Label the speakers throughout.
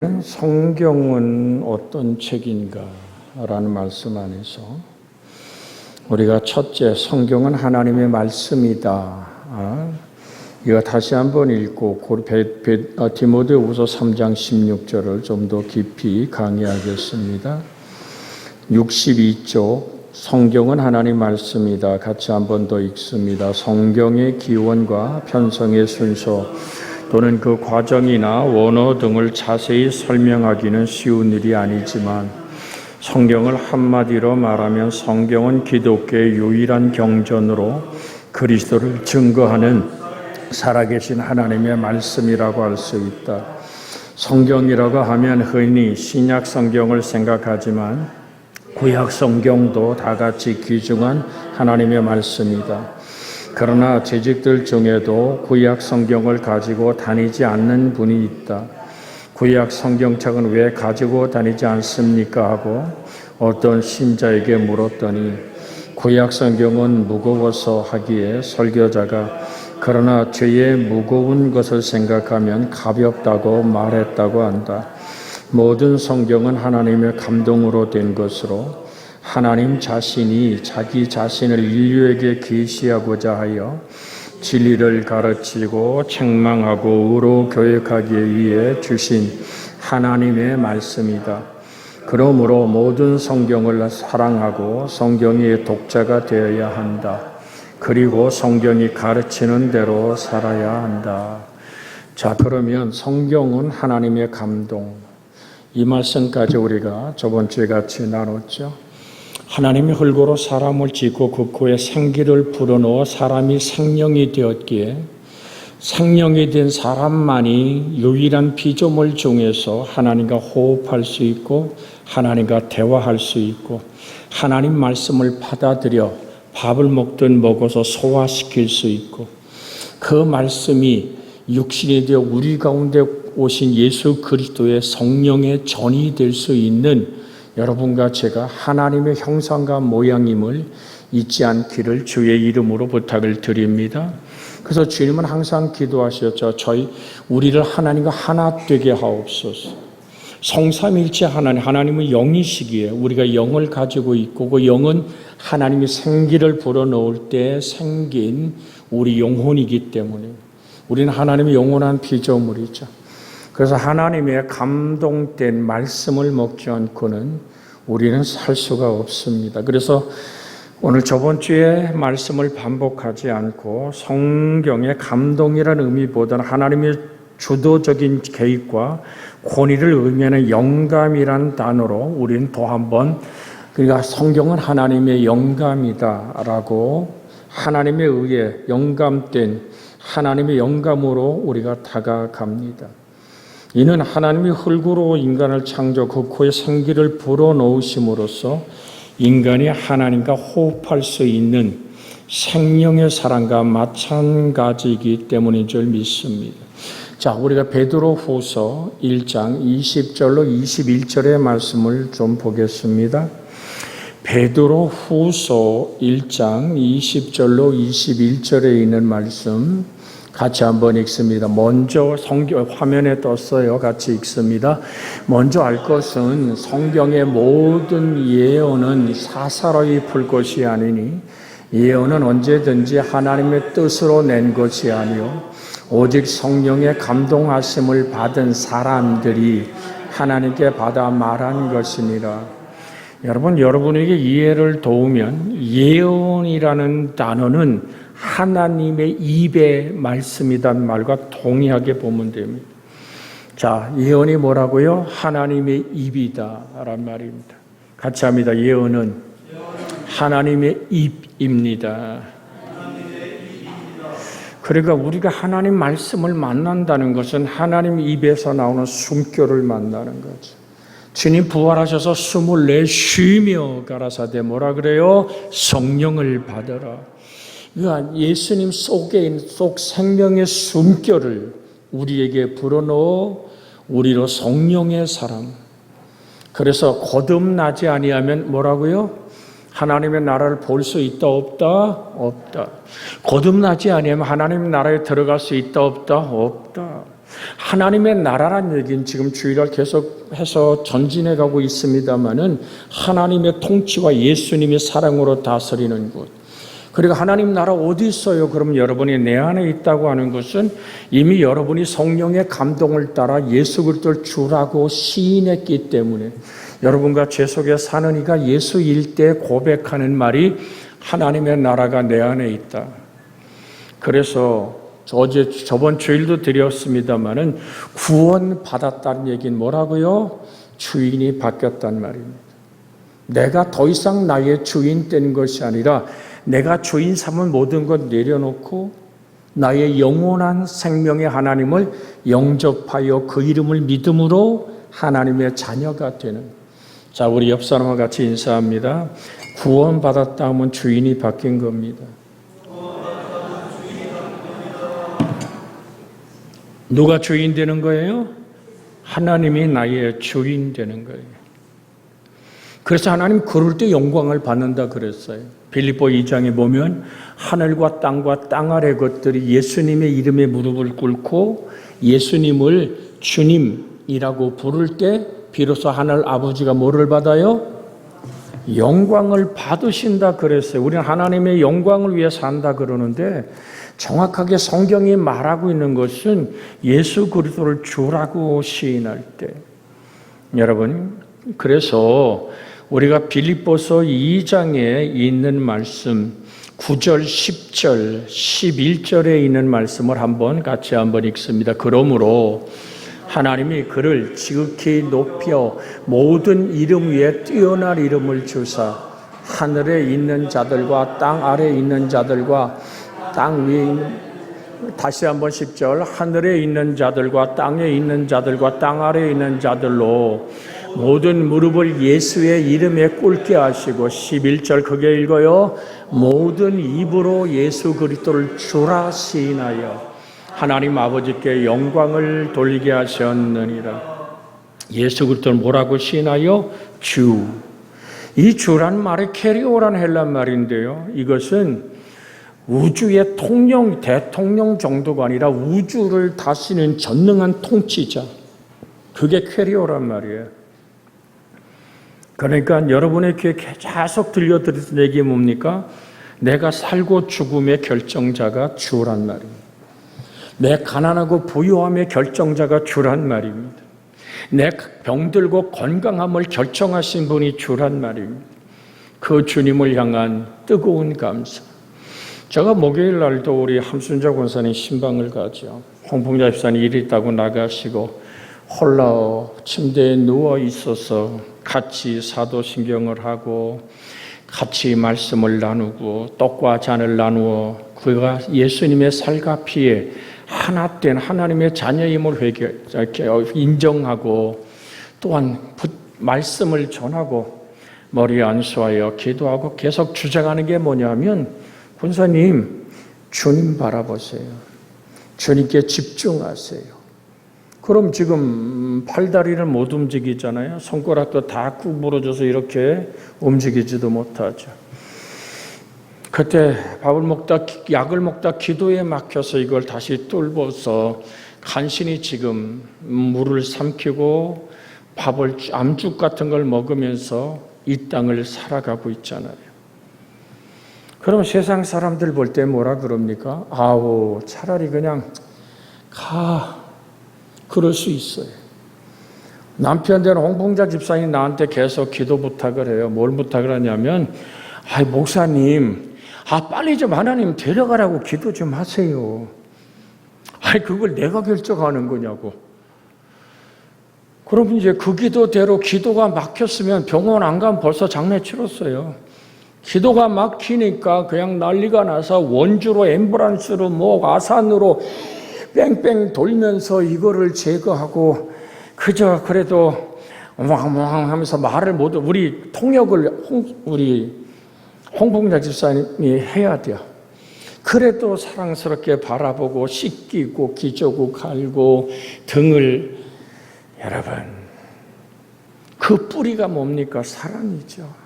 Speaker 1: 성경은 어떤 책인가? 라는 말씀 안에서 우리가 첫째, 성경은 하나님의 말씀이다. 이거 다시 한번 읽고 디모데후서 3장 16절을 좀 더 깊이 강의하겠습니다. 62쪽, 성경은 하나님 말씀이다. 같이 한번 더 읽습니다. 성경의 기원과 편성의 순서 또는 그 과정이나 원어 등을 자세히 설명하기는 쉬운 일이 아니지만 성경을 한마디로 말하면 성경은 기독교의 유일한 경전으로 그리스도를 증거하는 살아계신 하나님의 말씀이라고 할 수 있다. 성경이라고 하면 흔히 신약 성경을 생각하지만 구약 성경도 다 같이 귀중한 하나님의 말씀이다. 그러나 재직들 중에도 구약 성경을 가지고 다니지 않는 분이 있다. 구약 성경책은 왜 가지고 다니지 않습니까? 하고 어떤 신자에게 물었더니 구약 성경은 무거워서 하기에 설교자가 그러나 죄의 무거운 것을 생각하면 가볍다고 말했다고 한다. 모든 성경은 하나님의 감동으로 된 것으로 하나님 자신이 자기 자신을 인류에게 계시하고자 하여 진리를 가르치고 책망하고 의로 교육하기 위해 주신 하나님의 말씀이다. 그러므로 모든 성경을 사랑하고 성경의 독자가 되어야 한다. 그리고 성경이 가르치는 대로 살아야 한다. 자, 그러면 성경은 하나님의 감동. 이 말씀까지 우리가 저번 주에 같이 나눴죠. 하나님이 흙으로 사람을 짓고 그 코에 생기를 불어넣어 사람이 생명이 되었기에 생명이 된 사람만이 유일한 피조물 중에서 하나님과 호흡할 수 있고 하나님과 대화할 수 있고 하나님 말씀을 받아들여 밥을 먹든 먹어서 소화시킬 수 있고 그 말씀이 육신이 되어 우리 가운데 오신 예수 그리스도의 성령의 전이 될 수 있는 여러분과 제가 하나님의 형상과 모양임을 잊지 않기를 주의 이름으로 부탁을 드립니다. 그래서 주님은 항상 기도하셨죠. 우리를 하나님과 하나 되게 하옵소서. 성삼일체 하나님은 영이시기에 우리가 영을 가지고 있고 그 영은 하나님이 생기를 불어넣을 때 생긴 우리 영혼이기 때문에 우리는 하나님의 영원한 피조물이죠. 그래서 하나님의 감동된 말씀을 먹지 않고는 우리는 살 수가 없습니다. 그래서 오늘 저번 주에 말씀을 반복하지 않고 성경의 감동이라는 의미보다는 하나님의 주도적인 개입과 권위를 의미하는 영감이란 단어로 우리는 또 한번 그러니까 성경은 하나님의 영감이다라고 하나님에 의해 영감된 하나님의 영감으로 우리가 다가갑니다. 이는 하나님이 흙으로 인간을 창조 그 코에 생기를 불어넣으심으로써 인간이 하나님과 호흡할 수 있는 생명의 사랑과 마찬가지이기 때문인 줄 믿습니다. 자, 우리가 베드로후서 1장 20절로 21절의 말씀을 좀 보겠습니다. 베드로후서 1장 20절로 21절에 있는 말씀 같이 한번 읽습니다. 먼저 성경 화면에 떴어요. 같이 읽습니다. 먼저 알 것은 성경의 모든 예언은 사사로이 풀 것이 아니니 예언은 언제든지 하나님의 뜻으로 낸 것이 아니요 오직 성령의 감동하심을 받은 사람들이 하나님께 받아 말한 것이니라. 여러분에게 이해를 도우면 예언이라는 단어는 하나님의 입의 말씀이란 말과 동의하게 보면 됩니다. 자, 예언이 뭐라고요? 하나님의 입이다 라는 말입니다. 같이 합니다. 예언은 하나님의 입입니다. 그러니까 우리가 하나님 말씀을 만난다는 것은 하나님 입에서 나오는 숨결을 만나는 거죠. 주님 부활하셔서 숨을 내쉬며 가라사대 뭐라 그래요? 성령을 받으라. 그러니까 예수님 속에 있는 생명의 숨결을 우리에게 불어넣어 우리로 성령의 사람. 그래서 거듭나지 아니하면 뭐라고요? 하나님의 나라를 볼 수 있다 없다? 없다. 거듭나지 아니하면 하나님의 나라에 들어갈 수 있다 없다? 없다. 하나님의 나라란 얘기는 지금 주일날 계속해서 전진해 가고 있습니다마는 하나님의 통치와 예수님의 사랑으로 다스리는 곳. 그리고 하나님 나라 어디 있어요? 그러면 여러분이 내 안에 있다고 하는 것은 이미 여러분이 성령의 감동을 따라 예수 그리스도를 주라고 시인했기 때문에 여러분과 제 속에 사는 이가 예수일 때 고백하는 말이 하나님의 나라가 내 안에 있다. 그래서 저번 주일도 드렸습니다마는 구원 받았다는 얘기는 뭐라고요? 주인이 바뀌었단 말입니다. 내가 더 이상 나의 주인 된 것이 아니라 내가 주인 삼은 모든 것 내려놓고 나의 영원한 생명의 하나님을 영접하여 그 이름을 믿음으로 하나님의 자녀가 되는. 자, 우리 옆 사람과 같이 인사합니다. 구원받았다 하면 주인이 바뀐 겁니다. 누가 주인 되는 거예요? 하나님이 나의 주인 되는 거예요. 그래서 하나님 그럴 때 영광을 받는다 그랬어요. 빌립보 2장에 보면 하늘과 땅 아래 것들이 예수님의 이름에 무릎을 꿇고 예수님을 주님이라고 부를 때 비로소 하늘 아버지가 뭐를 받아요? 영광을 받으신다 그랬어요. 우리는 하나님의 영광을 위해 산다 그러는데 정확하게 성경이 말하고 있는 것은 예수 그리스도를 주라고 시인할 때. 여러분, 그래서 우리가 빌립보서 2장에 있는 말씀 9절, 10절, 11절에 있는 말씀을 같이 한번 읽습니다. 그러므로 하나님이 그를 지극히 높여 모든 이름 위에 뛰어난 이름을 주사 하늘에 있는 자들과 땅 아래에 있는 자들과 땅 위에 있는, 다시 한번 10절, 하늘에 있는 자들과 땅에 있는 자들과 땅 아래에 있는 자들로 모든 무릎을 예수의 이름에 꿇게 하시고 11절 크게 읽어요. 모든 입으로 예수 그리스도를 주라 시인하여 하나님 아버지께 영광을 돌리게 하셨느니라. 예수 그리스도를 뭐라고 시인하여? 주. 이 주란 말이 캐리오란 헬란 말인데요. 이것은 우주의 대통령 정도가 아니라 우주를 다스리는 전능한 통치자. 그게 캐리오란 말이에요. 그러니까 여러분의 귀에 계속 들려드리는 얘기 뭡니까? 내가 살고 죽음의 결정자가 주란 말입니다. 내 가난하고 부유함의 결정자가 주란 말입니다. 내 병들고 건강함을 결정하신 분이 주란 말입니다. 그 주님을 향한 뜨거운 감사. 제가 목요일 날도 우리 함순자 권사님 신방을 가죠. 홍풍자 집사님 일이 있다고 나가시고 홀라 침대에 누워 있어서 같이 사도신경을 하고 같이 말씀을 나누고 떡과 잔을 나누어 그가 예수님의 살과 피에 하나 된 하나님의 자녀임을 인정하고 또한 말씀을 전하고 머리에 안수하여 기도하고 계속 주장하는 게 뭐냐면 권사님, 주님 바라보세요. 주님께 집중하세요. 그럼 지금 팔다리를 못 움직이잖아요. 손가락도 다 구부러져서 이렇게 움직이지도 못하죠. 그때 약을 먹다 기도에 막혀서 이걸 다시 뚫어서 간신히 지금 물을 삼키고 암죽 같은 걸 먹으면서 이 땅을 살아가고 있잖아요. 그럼 세상 사람들 볼 때 뭐라 그럽니까? 아우, 차라리 그냥 그럴 수 있어요. 남편 된 홍봉자 집사님이 나한테 계속 기도 부탁을 해요. 뭘 부탁을 하냐면, 목사님, 빨리 좀 하나님 데려가라고 기도 좀 하세요. 그걸 내가 결정하는 거냐고. 그럼 이제 그 기도대로 기도가 막혔으면 병원 안 가면 벌써 장례 치렀어요. 기도가 막히니까 그냥 난리가 나서 원주로 앰뷸런스로 아산으로 뺑뺑 돌면서 이거를 제거하고 그저 그래도 엉엉 하면서 말을 못 우리 통역을 우리 홍봉자 집사님이 해야 돼요. 그래도 사랑스럽게 바라보고 씻기고 기저고 갈고 등을 여러분 그 뿌리가 뭡니까? 사랑이죠.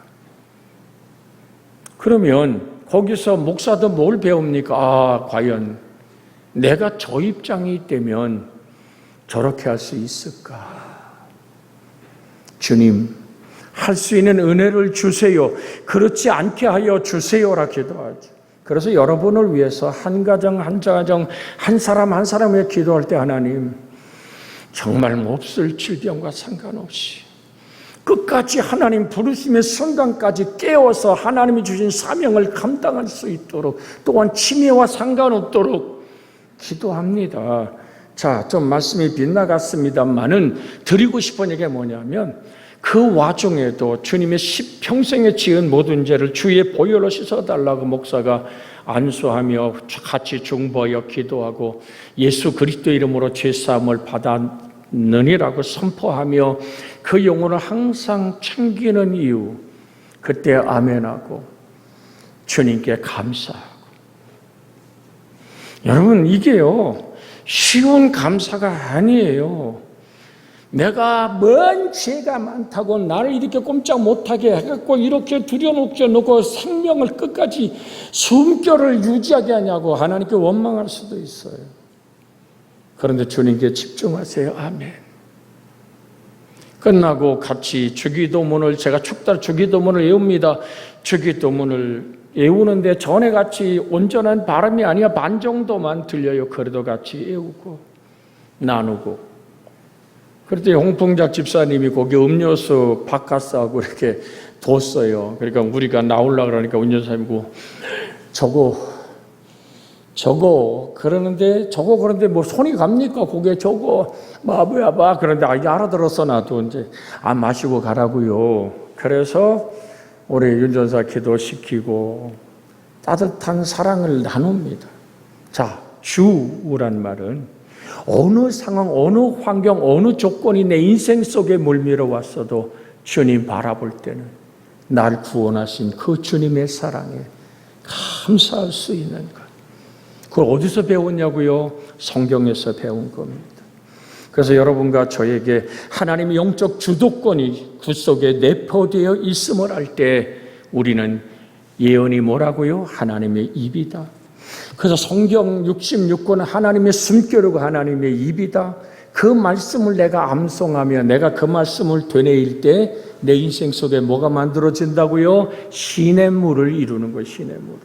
Speaker 1: 그러면 거기서 목사도 뭘 배웁니까? 과연 내가 저 입장이 되면 저렇게 할 수 있을까? 주님, 할 수 있는 은혜를 주세요. 그렇지 않게 하여 주세요라 기도하죠. 그래서 여러분을 위해서 한 가정 한 가정 한 사람 한 사람에 기도할 때 하나님 정말 몹쓸 질병과 상관없이 끝까지 하나님 부르심의 순간까지 깨워서 하나님이 주신 사명을 감당할 수 있도록 또한 치매와 상관없도록 기도합니다. 자, 좀 말씀이 빗나갔습니다만은 드리고 싶은 얘기가 뭐냐면 그 와중에도 주님의 평생에 지은 모든 죄를 주의 보혈로 씻어달라고 목사가 안수하며 같이 중보하여 기도하고 예수 그리스도 이름으로 죄사함을 받았느니라고 선포하며 그 영혼을 항상 챙기는 이유, 그때 아멘하고 주님께 감사하고. 여러분, 이게요 쉬운 감사가 아니에요. 내가 뭔 죄가 많다고 나를 이렇게 꼼짝 못하게 해갖고 이렇게 들여놓고 생명을 끝까지 숨결을 유지하게 하냐고 하나님께 원망할 수도 있어요. 그런데 주님께 집중하세요. 아멘. 끝나고 같이 주기도문을 제가 축달 주기도문을 외웁니다. 주기도문을 외우는데 전에 같이 온전한 발음이 아니야 반 정도만 들려요. 그래도 같이 외우고 나누고. 그랬더니 홍풍작 집사님이 거기 음료수 바카스하고 이렇게 뒀어요. 그러니까 우리가 나오려고 그러니까 운전사님이고 저거 그런데 뭐 손이 갑니까? 거기에 저거 마부야 봐. 그런데 알아들었어 나도 이제 마시고 가라고요. 그래서 우리 윤전사 기도시키고 따뜻한 사랑을 나눕니다. 자, 주란 말은 어느 상황, 어느 환경, 어느 조건이 내 인생 속에 물밀어 왔어도 주님 바라볼 때는 날 구원하신 그 주님의 사랑에 감사할 수 있는 것. 그걸 어디서 배웠냐고요? 성경에서 배운 겁니다. 그래서 여러분과 저에게 하나님의 영적 주도권이 그 속에 내포되어 있음을 알 때 우리는 예언이 뭐라고요? 하나님의 입이다. 그래서 성경 66권은 하나님의 숨결이고 하나님의 입이다. 그 말씀을 내가 암송하며 내가 그 말씀을 되뇌일 때 내 인생 속에 뭐가 만들어진다고요? 시냇물을 이루는 거예요. 시냇물.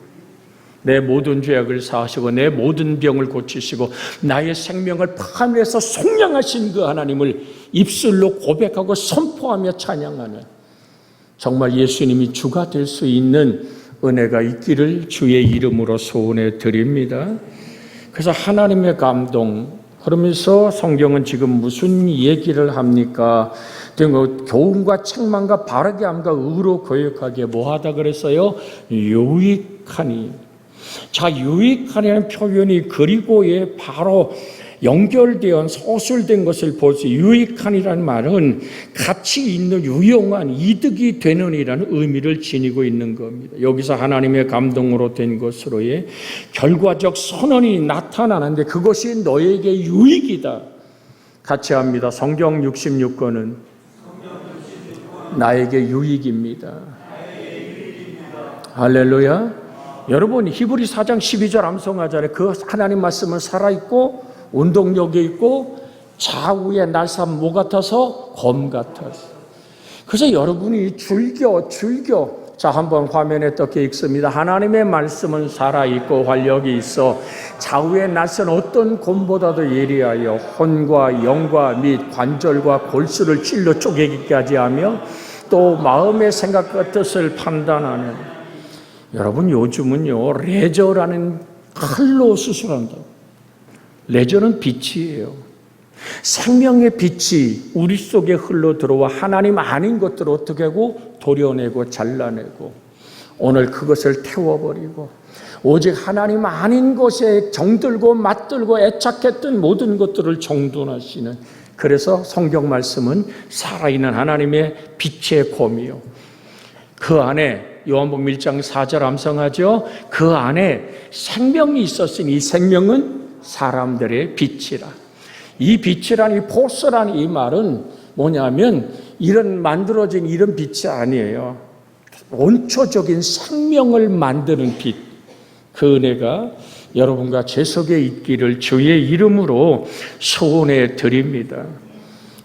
Speaker 1: 내 모든 죄악을 사하시고 내 모든 병을 고치시고 나의 생명을 파멸해서 속량하신 그 하나님을 입술로 고백하고 선포하며 찬양하는 정말 예수님이 주가 될 수 있는 은혜가 있기를 주의 이름으로 소원해 드립니다. 그래서 하나님의 감동, 그러면서 성경은 지금 무슨 얘기를 합니까? 교훈과 책망과 바르게 함과 의로 거역하게 뭐하다 그랬어요? 유익하니. 자, 유익하니라는 표현이 그리고에 바로 연결되어 서술된 것을 볼 수 있어요. 유익하니라는 말은 가치 있는 유용한 이득이 되는이라는 의미를 지니고 있는 겁니다. 여기서 하나님의 감동으로 된 것으로의 결과적 선언이 나타나는데 그것이 너에게 유익이다. 같이 합니다. 성경 66권은 나에게 유익입니다. 할렐루야. 여러분 히브리 4장 12절 암송하잖아요. 그 하나님 말씀은 살아있고 운동력이 있고 좌우에 날삼 뭐 같아서? 검 같아서. 그래서 여러분이 즐겨 자, 한번 화면에 떴게 읽습니다. 하나님의 말씀은 살아있고 활력이 있어 좌우에 날선 어떤 곰보다도 예리하여 혼과 영과 및 관절과 골수를 찔러 쪼개기까지 하며 또 마음의 생각과 뜻을 판단하는. 여러분 요즘은요 레저라는 칼로 수술한다고. 레저는 빛이에요. 생명의 빛이 우리 속에 흘러 들어와 하나님 아닌 것들을 어떻게 하고 도려내고 잘라내고 오늘 그것을 태워버리고 오직 하나님 아닌 것에 정들고 맞들고 애착했던 모든 것들을 정돈하시는. 그래서 성경 말씀은 살아있는 하나님의 빛의 곰이요. 그 안에 요한복음 1장 4절 암송하죠. 그 안에 생명이 있었으니 이 생명은 사람들의 빛이라. 이 빛이란 이 포스란 이 말은 뭐냐면 이런 만들어진 이런 빛이 아니에요. 원초적인 생명을 만드는 빛. 그 은혜가 여러분과 제 속에 있기를 주의 이름으로 소원해 드립니다.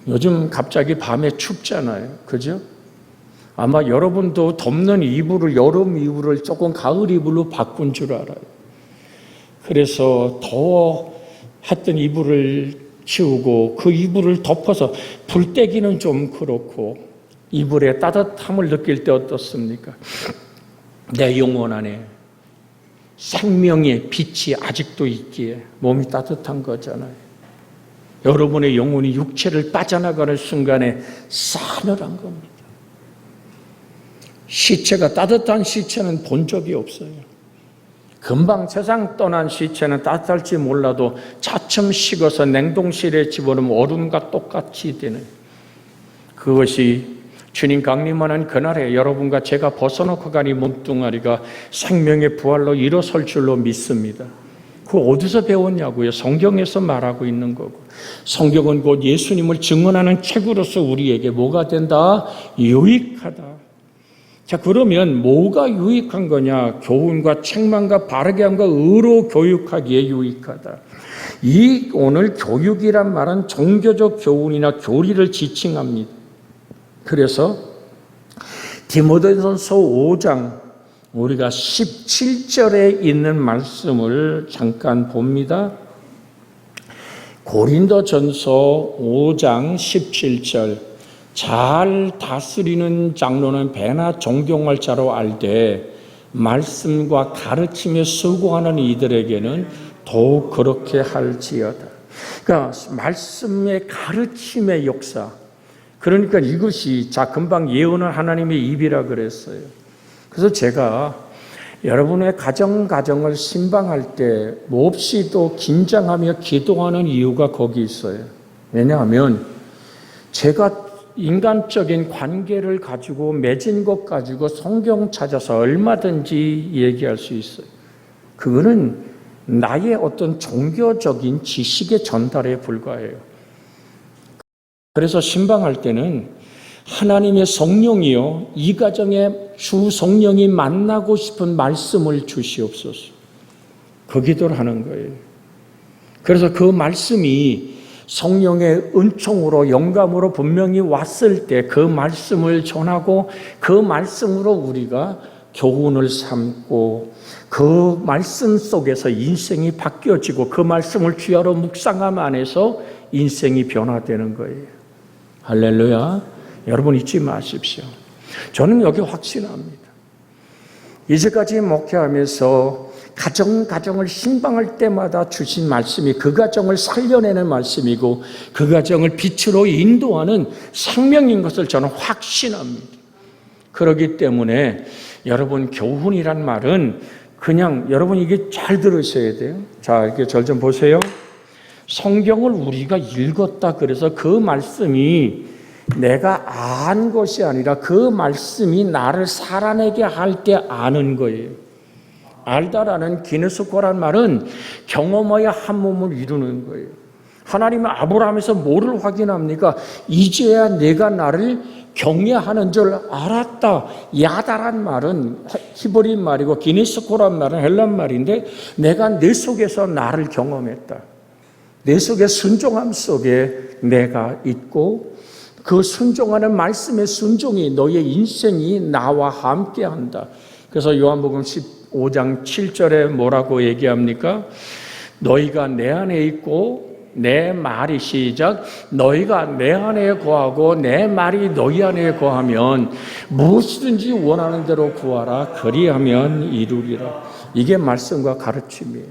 Speaker 1: 요즘 갑자기 밤에 춥잖아요. 그죠? 아마 여러분도 덮는 이불을 여름 이불을 조금 가을 이불로 바꾼 줄 알아요. 그래서 더웠던 이불을 치우고 그 이불을 덮어서 불때기는 좀 그렇고 이불의 따뜻함을 느낄 때 어떻습니까? 내 영혼 안에 생명의 빛이 아직도 있기에 몸이 따뜻한 거잖아요. 여러분의 영혼이 육체를 빠져나가는 순간에 싸늘한 겁니다. 시체가 따뜻한 시체는 본 적이 없어요. 금방 세상 떠난 시체는 따뜻할지 몰라도 차츰 식어서 냉동실에 집어넣으면 얼음과 똑같이 되는 그것이 주님 강림하는 그날에 여러분과 제가 벗어놓고 가니 몸뚱아리가 생명의 부활로 일어설 줄로 믿습니다. 그거 어디서 배웠냐고요? 성경에서 말하고 있는 거고, 성경은 곧 예수님을 증언하는 책으로서 우리에게 뭐가 된다? 유익하다. 자, 그러면 뭐가 유익한 거냐? 교훈과 책망과 바르게 함과 의로 교육하기에 유익하다. 이 오늘 교육이란 말은 종교적 교훈이나 교리를 지칭합니다. 그래서 디모데전서 5장 우리가 17절에 있는 말씀을 잠깐 봅니다. 고린도전서 5장 17절 잘 다스리는 장로는 배나 존경할 자로 알되 말씀과 가르침에 수고하는 이들에게는 더욱 그렇게 할지어다. 그러니까 말씀의 가르침의 역사, 그러니까 이것이 금방 예언은 하나님의 입이라 그랬어요. 그래서 제가 여러분의 가정을 신방할 때 몹시도 긴장하며 기도하는 이유가 거기 있어요. 왜냐하면 제가 인간적인 관계를 가지고 맺은 것 가지고 성경 찾아서 얼마든지 얘기할 수 있어요. 그거는 나의 어떤 종교적인 지식의 전달에 불과해요. 그래서 신방할 때는 하나님의 성령이요, 이 가정에 주 성령이 만나고 싶은 말씀을 주시옵소서. 그 기도를 하는 거예요. 그래서 그 말씀이 성령의 은총으로 영감으로 분명히 왔을 때 그 말씀을 전하고 그 말씀으로 우리가 교훈을 삼고 그 말씀 속에서 인생이 바뀌어지고 그 말씀을 주야로 묵상함 안에서 인생이 변화되는 거예요. 할렐루야. 여러분 잊지 마십시오. 저는 여기 확신합니다. 이제까지 목회하면서 가정을 신방할 때마다 주신 말씀이 그 가정을 살려내는 말씀이고 그 가정을 빛으로 인도하는 생명인 것을 저는 확신합니다. 그렇기 때문에 여러분 교훈이란 말은 그냥 여러분 이게 잘 들으셔야 돼요. 자, 이렇게 절 좀 보세요. 성경을 우리가 읽었다 그래서 그 말씀이 내가 안 것이 아니라 그 말씀이 나를 살아내게 할 때 아는 거예요. 알다라는 기네스코란 말은 경험하여 한 몸을 이루는 거예요. 하나님은 아브라함에서 뭐를 확인합니까? 이제야 내가 나를 경외하는 줄 알았다. 야다란 말은 히브리 말이고 기네스코란 말은 헬란 말인데 내가 내 속에서 나를 경험했다. 내 속에 순종함 속에 내가 있고 그 순종하는 말씀의 순종이 너의 인생이 나와 함께한다. 그래서 요한복음 15장 7절에 뭐라고 얘기합니까? 너희가 내 안에 있고 내 말이 시작 너희가 내 안에 거하고 내 말이 너희 안에 거하면 무엇이든지 원하는 대로 구하라 그리하면 이루리라. 이게 말씀과 가르침이에요.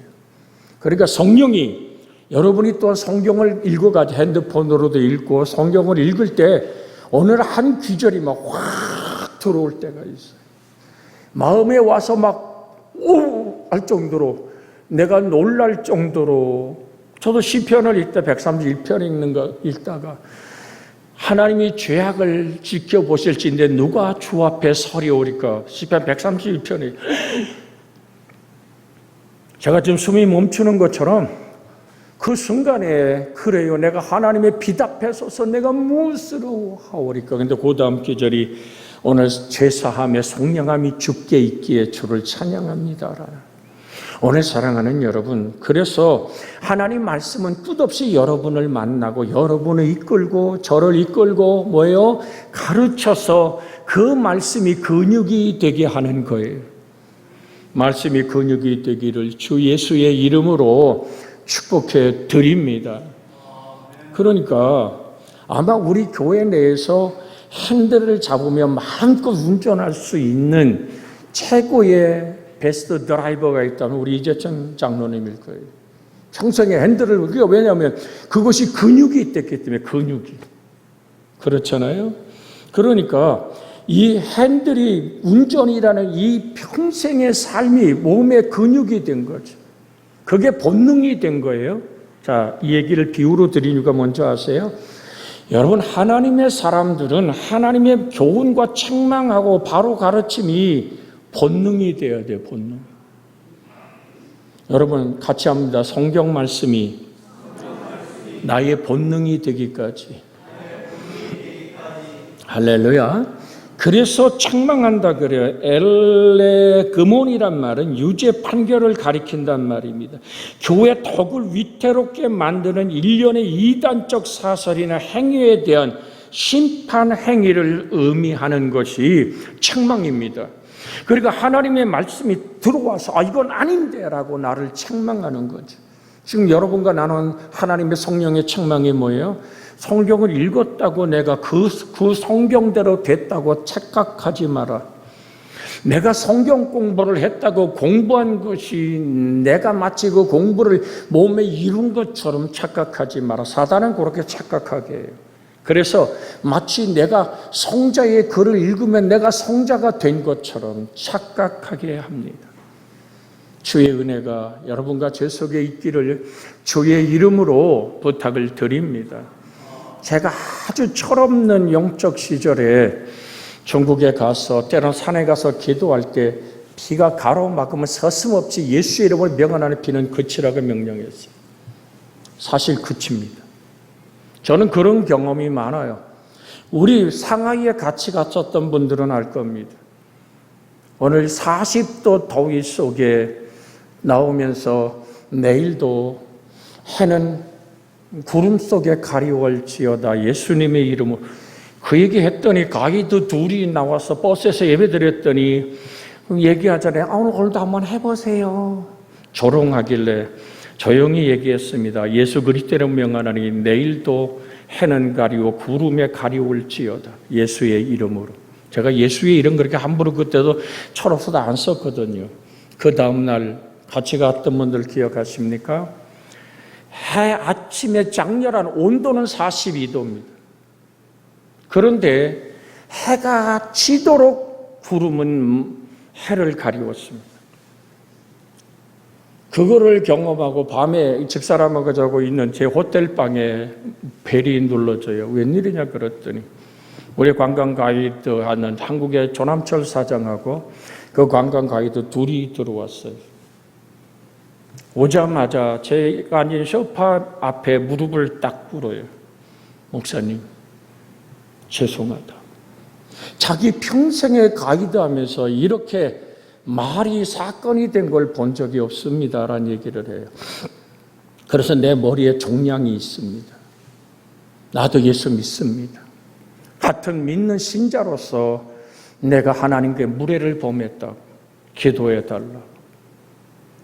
Speaker 1: 그러니까 성령이 여러분이 또한 성경을 읽어가지고 핸드폰으로도 읽고 성경을 읽을 때 어느 한 귀절이 막 확 들어올 때가 있어요. 마음에 와서 막 오! 할 정도로 내가 놀랄 정도로 저도 시편을 읽다 131편 읽다가 하나님이 죄악을 지켜보실진데 누가 주 앞에 서리오리까 시편 131편이 제가 지금 숨이 멈추는 것처럼 그 순간에 그래요 내가 하나님의 빛 앞에 서서 내가 무엇으로 하오리까. 근데 그 다음 계절이 오늘 죄사함에 속량함이 죽게 있기에 주를 찬양합니다. 오늘 사랑하는 여러분, 그래서 하나님 말씀은 끝없이 여러분을 만나고 여러분을 이끌고 저를 이끌고 뭐예요? 가르쳐서 그 말씀이 근육이 되게 하는 거예요. 말씀이 근육이 되기를 주 예수의 이름으로 축복해 드립니다. 그러니까 아마 우리 교회 내에서 핸들을 잡으며 마음껏 운전할 수 있는 최고의 베스트 드라이버가 있다면 우리 이재천 장로님일 거예요. 평생에 핸들을, 왜냐하면 그것이 근육이 있기 때문에 근육이. 그렇잖아요? 그러니까 이 핸들이 운전이라는 이 평생의 삶이 몸의 근육이 된 거죠. 그게 본능이 된 거예요. 자, 이 얘기를 비유로 드린 이유가 뭔지 아세요? 여러분, 하나님의 사람들은 하나님의 교훈과 책망하고 바로 가르침이 본능이 되어야 돼요, 본능. 여러분, 같이 합니다. 성경 말씀이 나의 본능이 되기까지. 할렐루야. 그래서 책망한다 그래요. 엘레그몬이란 말은 유죄 판결을 가리킨단 말입니다. 교회 덕을 위태롭게 만드는 일련의 이단적 사설이나 행위에 대한 심판 행위를 의미하는 것이 책망입니다. 그러니까 하나님의 말씀이 들어와서 이건 아닌데 라고 나를 책망하는 거죠. 지금 여러분과 나눈 하나님의 성령의 책망이 뭐예요? 성경을 읽었다고 내가 그 성경대로 됐다고 착각하지 마라. 내가 성경 공부를 했다고 공부한 것이 내가 마치 그 공부를 몸에 이룬 것처럼 착각하지 마라. 사단은 그렇게 착각하게 해요. 그래서 마치 내가 성자의 글을 읽으면 내가 성자가 된 것처럼 착각하게 합니다. 주의 은혜가 여러분과 제 속에 있기를 주의 이름으로 부탁을 드립니다. 제가 아주 철없는 영적 시절에 중국에 가서 때론 산에 가서 기도할 때 비가 가로막으면 서슴없이 예수의 이름을 명하는 비는 그치라고 명령했어요. 사실 그칩니다. 저는 그런 경험이 많아요. 우리 상하이에 같이 갔었던 분들은 알 겁니다. 오늘 40도 더위 속에 나오면서 내일도 해는 구름 속에 가리울지어다 예수님의 이름으로 그 얘기했더니 가이드 둘이 나와서 버스에서 예배드렸더니 얘기하잖아요. 오늘도 한번 해보세요. 조롱하길래 조용히 얘기했습니다. 예수 그리스도를 명하노니 내일도 해는 가리워 구름에 가리울지어다 예수의 이름으로. 제가 예수의 이름 그렇게 함부로 그때도 철없어도 안 썼거든요. 그 다음날 같이 갔던 분들 기억하십니까? 해 아침에 장렬한 온도는 42도입니다. 그런데 해가 지도록 구름은 해를 가리웠습니다. 그거를 경험하고 밤에 집사람하고 자고 있는 제 호텔방에 벨이 눌러져요. 웬일이냐 그랬더니 우리 관광 가이드 하는 한국의 조남철 사장하고 그 관광 가이드 둘이 들어왔어요. 오자마자 제가 앉은 소파 앞에 무릎을 딱 꿇어요. 목사님, 죄송하다. 자기 평생에 가이드하면서 이렇게 말이 사건이 된 걸 본 적이 없습니다라는 얘기를 해요. 그래서 내 머리에 종량이 있습니다. 나도 예수 믿습니다. 같은 믿는 신자로서 내가 하나님께 무례를 범했다고 기도해달라.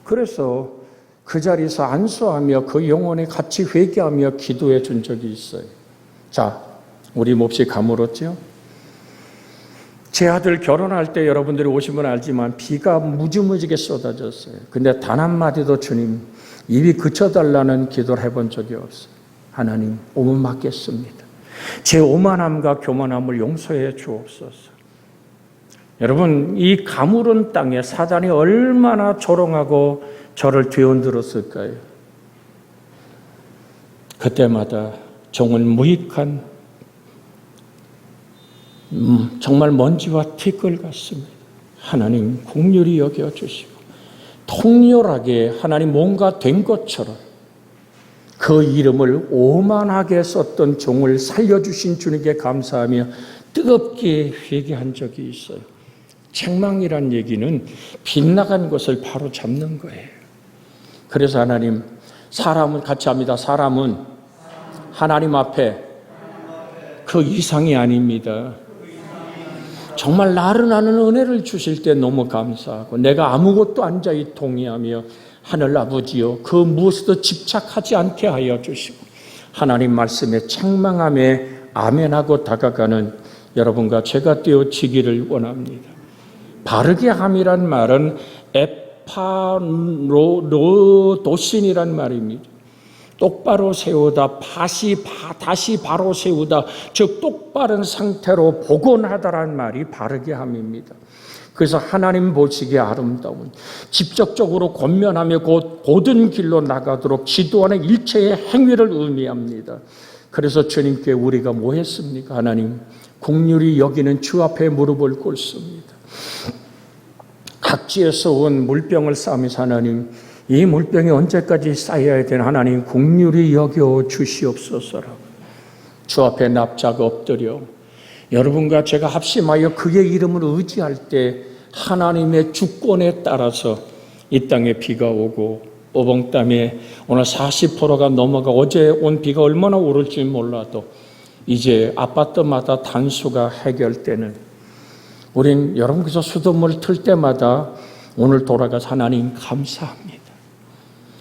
Speaker 1: 그래서 그 자리에서 안수하며 그 영혼에 같이 회개하며 기도해 준 적이 있어요. 자, 우리 몹시 가물었죠? 제 아들 결혼할 때 여러분들이 오시면 알지만 비가 무지무지게 쏟아졌어요. 근데 단 한마디도 주님 입이 그쳐달라는 기도를 해본 적이 없어요. 하나님 오면 맡겠습니다. 제 오만함과 교만함을 용서해 주옵소서. 여러분, 이 가물은 땅에 사단이 얼마나 조롱하고 저를 뒤흔들었을까요? 그때마다 종은 무익한 정말 먼지와 티끌 같습니다. 하나님 긍휼히 여겨주시고 통렬하게 하나님 뭔가 된 것처럼 그 이름을 오만하게 썼던 종을 살려주신 주님께 감사하며 뜨겁게 회개한 적이 있어요. 책망이란 얘기는 빗나간 것을 바로 잡는 거예요. 그래서 하나님, 사람은 같이 합니다. 사람은 하나님 앞에 그 이상이 아닙니다. 정말 나른하는 은혜를 주실 때 너무 감사하고, 내가 아무것도 앉아있 동의하며 하늘 아버지여, 그 무엇에도 집착하지 않게 하여 주시고, 하나님 말씀에 책망함에 아멘하고 다가가는 여러분과 제가 되어지기를 원합니다. 바르게 함이란 말은 에파노도신이란 말입니다. 똑바로 세우다, 다시 바로 세우다, 즉 똑바른 상태로 복원하다란 말이 바르게 함입니다. 그래서 하나님 보시기에 아름다운, 직접적으로 권면하며 곧은 길로 나가도록 지도하는 일체의 행위를 의미합니다. 그래서 주님께 우리가 뭐 했습니까? 하나님, 긍휼히 여기는 주 앞에 무릎을 꿇습니다. 각지에서 온 물병을 싸면서 하나님, 이 물병이 언제까지 쌓여야 되나? 하나님, 긍휼히 여겨 주시옵소서라고 주 앞에 납작 엎드려 여러분과 제가 합심하여 그의 이름을 의지할 때 하나님의 주권에 따라서 이 땅에 비가 오고, 오봉땀에 오늘 40%가 넘어가, 어제 온 비가 얼마나 오를지 몰라도 이제 아파트마다 단수가 해결되는, 우린 여러분께서 수돗물 틀 때마다 오늘 돌아가서 하나님 감사합니다.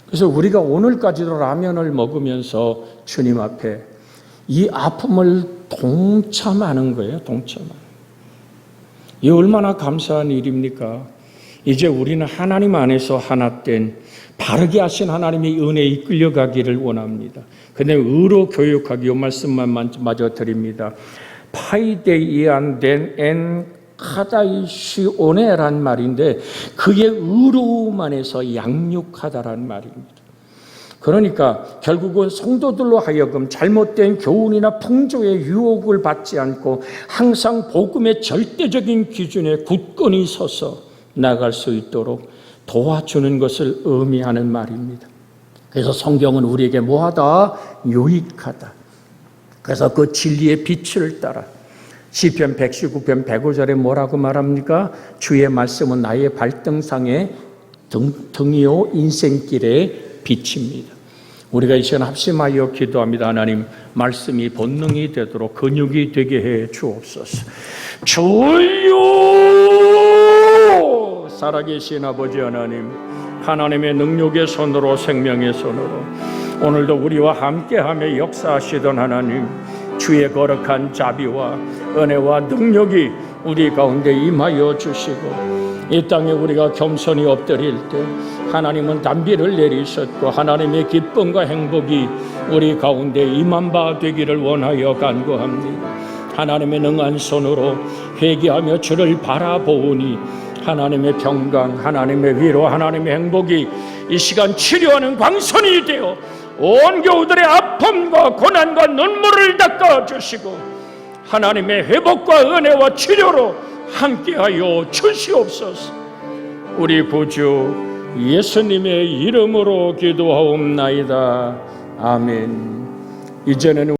Speaker 1: 그래서 우리가 오늘까지도 라면을 먹으면서 주님 앞에 이 아픔을 동참하는 거예요. 동참하는. 이 얼마나 감사한 일입니까? 이제 우리는 하나님 안에서 하나 된 바르게 하신 하나님의 은혜에 이끌려가기를 원합니다. 근데 의로 교육하기, 이 말씀만 마저 드립니다. 파이데이안 된 카다이시오네란 말인데, 그의 의로움 안에서 양육하다란 말입니다. 그러니까 결국은 성도들로 하여금 잘못된 교훈이나 풍조의 유혹을 받지 않고 항상 복음의 절대적인 기준에 굳건히 서서 나갈 수 있도록 도와주는 것을 의미하는 말입니다. 그래서 성경은 우리에게 뭐하다? 유익하다. 그래서 그 진리의 빛을 따라 시편 119편 105절에 뭐라고 말합니까? 주의 말씀은 나의 발등상의 등이요 인생길의 빛입니다. 우리가 이 시간 합심하여 기도합니다. 하나님, 말씀이 본능이 되도록 근육이 되게 해 주옵소서. 주여! 살아계신 아버지 하나님, 하나님의 능력의 손으로, 생명의 손으로 오늘도 우리와 함께하며 역사하시던 하나님, 주의 거룩한 자비와 은혜와 능력이 우리 가운데 임하여 주시고, 이 땅에 우리가 겸손히 엎드릴 때 하나님은 단비를 내리셨고, 하나님의 기쁨과 행복이 우리 가운데 임한 바 되기를 원하여 간구합니다. 하나님의 능한 손으로 회개하며 주를 바라보니 하나님의 평강, 하나님의 위로, 하나님의 행복이 이 시간 치료하는 광선이 되어 온 교우들의 아픔과 고난과 눈물을 닦아주시고 하나님의 회복과 은혜와 치료로 함께하여 주시옵소서. 우리 구주 예수님의 이름으로 기도하옵나이다. 아멘. 이제는